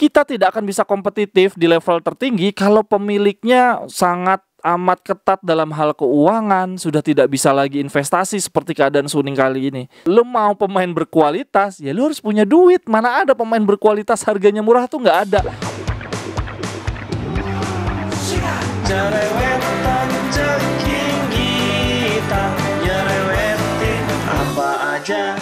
kita tidak akan bisa kompetitif di level tertinggi kalau pemiliknya sangat amat ketat dalam hal keuangan, sudah tidak bisa lagi investasi seperti keadaan Suning kali ini. Lu mau pemain berkualitas, ya lu harus punya duit. Mana ada pemain berkualitas harganya murah tuh nggak ada. Jerewetan ceking kita, nyerewetin apa aja.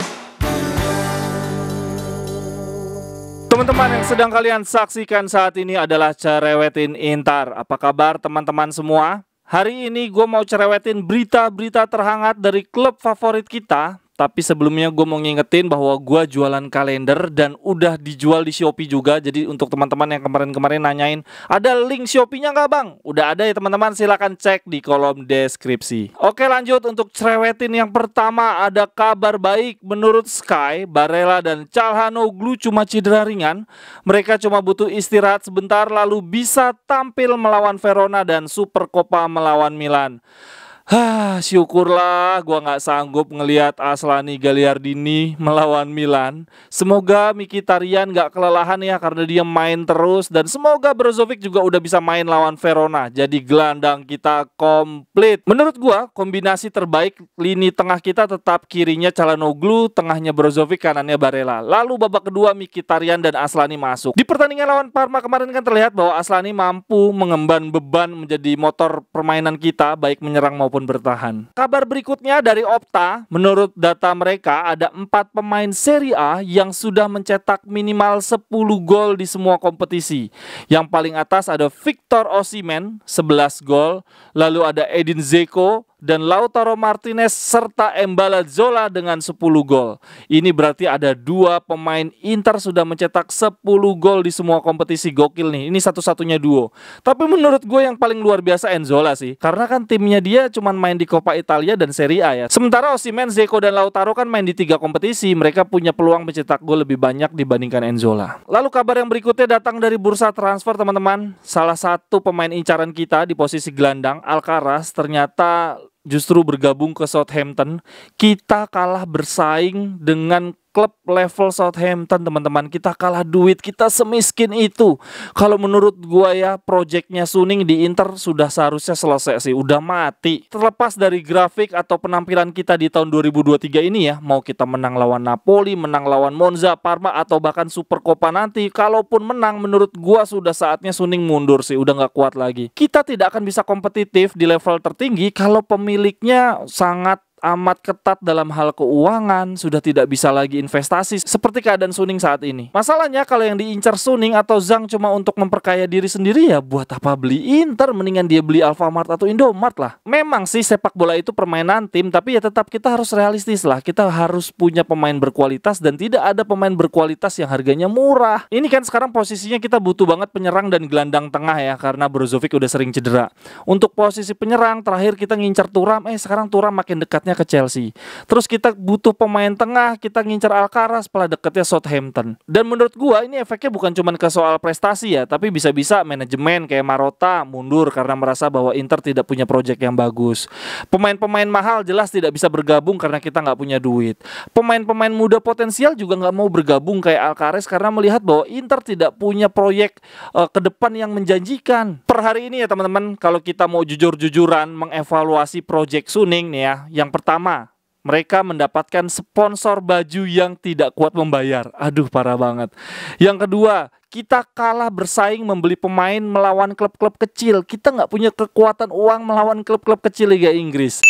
Teman-teman yang sedang kalian saksikan saat ini adalah Cerewetin Intar. Apa kabar teman-teman semua? Hari ini gue mau cerewetin berita-berita terhangat dari klub favorit kita. Tapi sebelumnya gue mau ngingetin bahwa gue jualan kalender dan udah dijual di Shopee juga. Jadi untuk teman-teman yang kemarin-kemarin nanyain, ada link Shopee-nya nggak bang? Udah ada ya teman-teman, silahkan cek di kolom deskripsi. Oke, lanjut untuk cerewetin yang pertama. Ada kabar baik menurut Sky, Barella dan Calhanoglu cuma cedera ringan. Mereka cuma butuh istirahat sebentar lalu bisa tampil melawan Verona dan Supercoppa melawan Milan. Syukurlah gua nggak sanggup ngelihat Aslani Gagliardini melawan Milan. Semoga Mkhitaryan nggak kelelahan ya karena dia main terus. Dan semoga Brozovic juga udah bisa main lawan Verona. Jadi gelandang kita komplit. Menurut gua kombinasi terbaik lini tengah kita tetap kirinya Calhanoglu, tengahnya Brozovic, kanannya Barella. Lalu babak kedua Mkhitaryan dan Aslani masuk. Di pertandingan lawan Parma kemarin kan terlihat bahwa Aslani mampu mengemban beban menjadi motor permainan kita baik menyerang maupun bertahan. Kabar berikutnya dari Opta, menurut data mereka ada 4 pemain Serie A yang sudah mencetak minimal 10 gol di semua kompetisi. Yang paling atas ada Victor Osimhen 11 gol, lalu ada Edin Dzeko dan Lautaro Martinez serta Embala Zola dengan 10 gol. Ini berarti ada 2 pemain Inter sudah mencetak 10 gol di semua kompetisi. Gokil nih, ini satu-satunya duo. Tapi menurut gue yang paling luar biasa Enzola sih, karena kan timnya dia cuma main di Coppa Italia dan Serie A ya. Sementara Osimhen, Dzeko dan Lautaro kan main di 3 kompetisi. Mereka punya peluang mencetak gol lebih banyak dibandingkan Enzola. Lalu kabar yang berikutnya datang dari bursa transfer teman-teman. Salah satu pemain incaran kita di posisi gelandang, Alcaraz, ternyata justru bergabung ke Southampton. Kita kalah bersaing dengan klub level Southampton teman-teman. Kita kalah duit, kita semiskin itu. Kalau menurut gua ya, proyeknya Suning di Inter sudah seharusnya selesai sih, udah mati. Terlepas dari grafik atau penampilan kita di tahun 2023 ini ya, mau kita menang lawan Napoli, menang lawan Monza, Parma, atau bahkan Supercoppa nanti, kalaupun menang menurut gua sudah saatnya Suning mundur sih, udah nggak kuat lagi. Kita tidak akan bisa kompetitif di level tertinggi kalau pemiliknya sangat amat ketat dalam hal keuangan, sudah tidak bisa lagi investasi seperti keadaan Suning saat ini. Masalahnya kalau yang diincar Suning atau Zhang cuma untuk memperkaya diri sendiri, ya buat apa beli Inter, mendingan dia beli Alfamart atau Indomart lah. Memang sih sepak bola itu permainan tim, tapi ya tetap kita harus realistis lah. Kita harus punya pemain berkualitas dan tidak ada pemain berkualitas yang harganya murah. Ini kan sekarang posisinya kita butuh banget penyerang dan gelandang tengah ya, karena Brozovic udah sering cedera. Untuk posisi penyerang terakhir kita ngincar Thuram, sekarang Thuram makin dekatnya ke Chelsea. Terus kita butuh pemain tengah, kita ngincar Alcaraz, setelah deketnya Southampton. Dan menurut gua ini efeknya bukan cuma ke soal prestasi ya, tapi bisa-bisa manajemen kayak Marotta mundur karena merasa bahwa Inter tidak punya proyek yang bagus. Pemain-pemain mahal jelas tidak bisa bergabung karena kita nggak punya duit. Pemain-pemain muda potensial juga nggak mau bergabung kayak Alcaraz karena melihat bahwa Inter tidak punya proyek ke depan yang menjanjikan. Per hari ini ya teman-teman, kalau kita mau jujur-jujuran mengevaluasi proyek Suning nih ya, yang pertama, mereka mendapatkan sponsor baju yang tidak kuat membayar. Aduh, parah banget. Yang kedua, kita kalah bersaing membeli pemain melawan klub-klub kecil. Kita nggak punya kekuatan uang melawan klub-klub kecil Liga Inggris.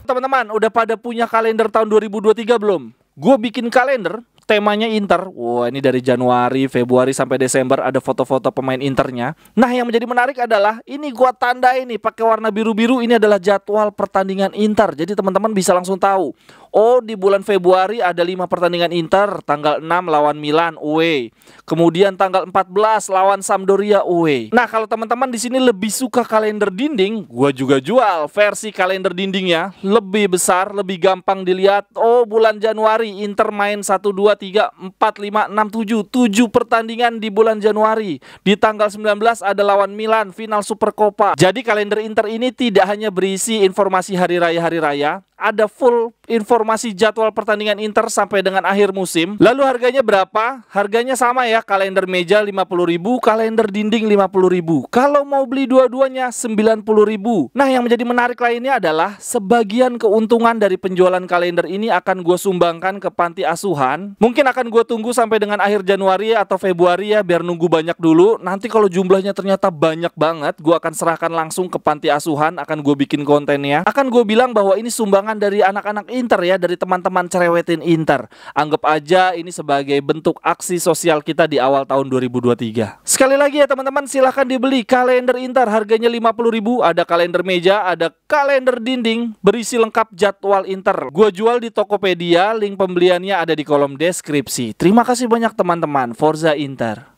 Teman-teman, udah pada punya kalender tahun 2023 belum? Gue bikin kalender temanya Inter. Wah, ini dari Januari, Februari sampai Desember ada foto-foto pemain Internya. Nah, yang menjadi menarik adalah ini gua tandai nih pakai warna biru-biru, ini adalah jadwal pertandingan Inter. Jadi teman-teman bisa langsung tahu. Oh, di bulan Februari ada 5 pertandingan Inter, tanggal 6 lawan Milan away. Kemudian tanggal 14 lawan Sampdoria away. Nah, kalau teman-teman di sini lebih suka kalender dinding, gua juga jual versi kalender dindingnya, lebih besar, lebih gampang dilihat. Oh, bulan Januari Inter main 1 2 3 4 5 6 7 pertandingan di bulan Januari. Di tanggal 19 ada lawan Milan final Supercoppa. Jadi kalender Inter ini tidak hanya berisi informasi hari raya, ada full informasi jadwal pertandingan Inter sampai dengan akhir musim. Lalu harganya berapa? Harganya sama ya, kalender meja 50.000, kalender dinding 50.000. Kalau mau beli dua-duanya 90.000. Nah, yang menjadi menarik lainnya adalah sebagian keuntungan dari penjualan kalender ini akan gue sumbangkan ke panti asuhan. Mungkin akan gue tunggu sampai dengan akhir Januari atau Februari ya, biar nunggu banyak dulu. Nanti kalau jumlahnya ternyata banyak banget, gue akan serahkan langsung ke panti asuhan, akan gue bikin kontennya. Akan gue bilang bahwa ini sumbangan dari anak-anak Inter ya, dari teman-teman cerewetin Inter. Anggap aja ini sebagai bentuk aksi sosial kita di awal tahun 2023. Sekali lagi ya teman-teman, silahkan dibeli kalender Inter, harganya 50.000. Ada kalender meja, ada kalender dinding, berisi lengkap jadwal Inter. Gue jual di Tokopedia, link pembeliannya ada di kolom deskripsi. Terima kasih banyak teman-teman, Forza Inter.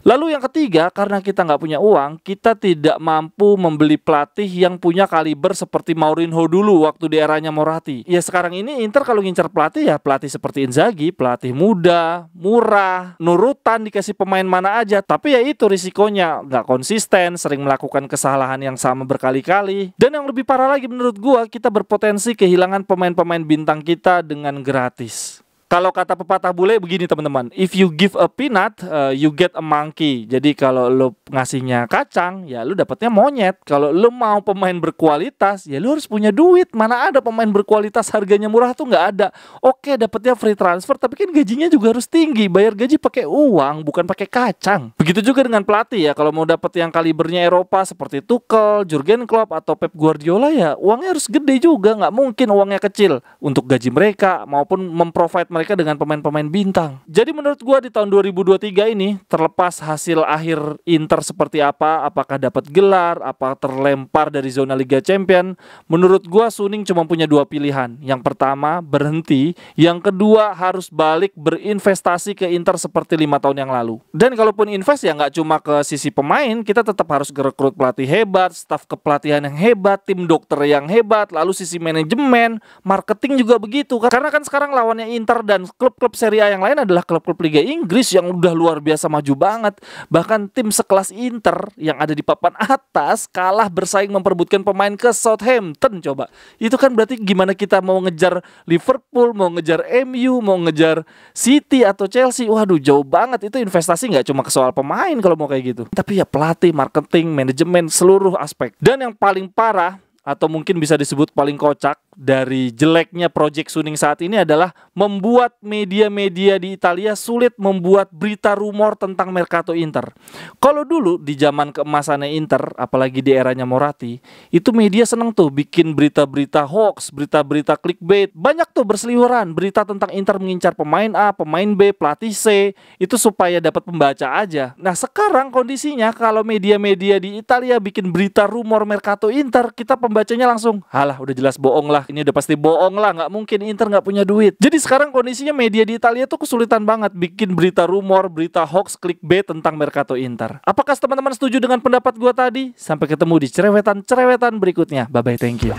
Lalu yang ketiga, karena kita nggak punya uang, kita tidak mampu membeli pelatih yang punya kaliber seperti Mourinho dulu waktu di eranya Moratti. Ya sekarang ini Inter kalau ngincar pelatih ya pelatih seperti Inzaghi, pelatih muda, murah, nurutan, dikasih pemain mana aja. Tapi ya itu risikonya, nggak konsisten, sering melakukan kesalahan yang sama berkali-kali. Dan yang lebih parah lagi menurut gua, kita berpotensi kehilangan pemain-pemain bintang kita dengan gratis. Kalau kata pepatah bule begini teman-teman, if you give a peanut, you get a monkey. Jadi kalau lo ngasihnya kacang, ya lo dapatnya monyet. Kalau lo mau pemain berkualitas, ya lo harus punya duit. Mana ada pemain berkualitas harganya murah tuh nggak ada. Oke, dapatnya free transfer, tapi kan gajinya juga harus tinggi. Bayar gaji pakai uang, bukan pakai kacang. Begitu juga dengan pelatih ya. Kalau mau dapat yang kalibernya Eropa seperti Tuchel, Jurgen Klopp atau Pep Guardiola ya uangnya harus gede juga. Nggak mungkin uangnya kecil untuk gaji mereka maupun memprovide mereka dengan pemain-pemain bintang. Jadi menurut gua di tahun 2023 ini, terlepas hasil akhir Inter seperti apa, apakah dapat gelar, apa terlempar dari zona Liga Champion, menurut gua Suning cuma punya dua pilihan. Yang pertama berhenti, yang kedua harus balik berinvestasi ke Inter seperti 5 tahun yang lalu. Dan kalaupun invest ya nggak cuma ke sisi pemain, kita tetap harus rekrut pelatih hebat, staf kepelatihan yang hebat, tim dokter yang hebat, lalu sisi manajemen, marketing juga begitu. Karena kan sekarang lawannya Inter dan klub-klub Serie A yang lain adalah klub-klub Liga Inggris yang udah luar biasa maju banget. Bahkan tim sekelas Inter yang ada di papan atas kalah bersaing memperebutkan pemain ke Southampton coba. Itu kan berarti gimana kita mau ngejar Liverpool, mau ngejar MU, mau ngejar City atau Chelsea. Waduh jauh banget. Itu investasi nggak cuma ke soal pemain kalau mau kayak gitu. Tapi ya pelatih, marketing, manajemen, seluruh aspek. Dan yang paling parah atau mungkin bisa disebut paling kocak dari jeleknya Project Suning saat ini adalah membuat media-media di Italia sulit membuat berita rumor tentang Mercato Inter. Kalau dulu di zaman keemasannya Inter, apalagi di eranya Moratti, itu media seneng tuh bikin berita-berita hoax, berita-berita clickbait. Banyak tuh berseliweran berita tentang Inter mengincar pemain A, pemain B, pelatih C, itu supaya dapat pembaca aja. Nah sekarang kondisinya kalau media-media di Italia bikin berita rumor Mercato Inter, kita pembacanya langsung, halah udah jelas bohong lah. Ini udah pasti bohong lah, nggak mungkin Inter nggak punya duit. Jadi sekarang kondisinya media di Italia tuh kesulitan banget bikin berita rumor, berita hoax, clickbait tentang Mercato Inter. Apakah teman-teman setuju dengan pendapat gua tadi? Sampai ketemu di cerewetan berikutnya. Bye bye, thank you.